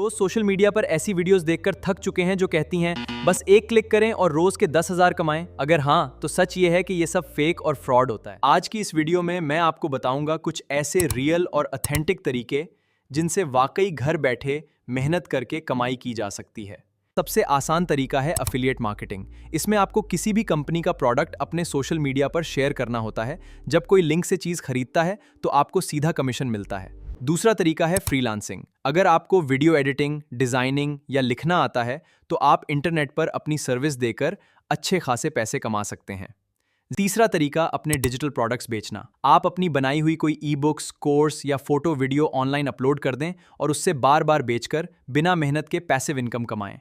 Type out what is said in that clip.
रोज social media पर ऐसी videos देखकर थक चुके हैं जो कहती हैं बस एक क्लिक करें और रोज के 10,000 कमाएं? अगर हाँ, तो सच ये है कि ये सब फेक और फ्रॉड होता है। आज की इस वीडियो में मैं आपको बताऊंगा कुछ ऐसे रियल और ऑथेंटिक तरीके जिनसे वाकई घर बैठे मेहनत करके कमाई की जा सकती है। सबसे आसान तरीका है एफिलिएट मार्केटिंग। इसमें आपको किसी भी कंपनी का प्रोडक्ट अपने सोशल मीडिया पर शेयर करना होता है। जब कोई लिंक से चीज खरीदता है तो आपको सीधा कमीशन मिलता है। दूसरा तरीका है फ्रीलांसिंग। अगर आपको वीडियो एडिटिंग, डिजाइनिंग या लिखना आता है तो आप इंटरनेट पर अपनी सर्विस देकर अच्छे खासे पैसे कमा सकते हैं। तीसरा तरीका अपने डिजिटल प्रोडक्ट्स बेचना। आप अपनी बनाई हुई कोई ई बुक्स, कोर्स या फोटो वीडियो ऑनलाइन अपलोड कर दें और उससे बार बार बेचकर बिना मेहनत के पैसिव इनकम कमाएं।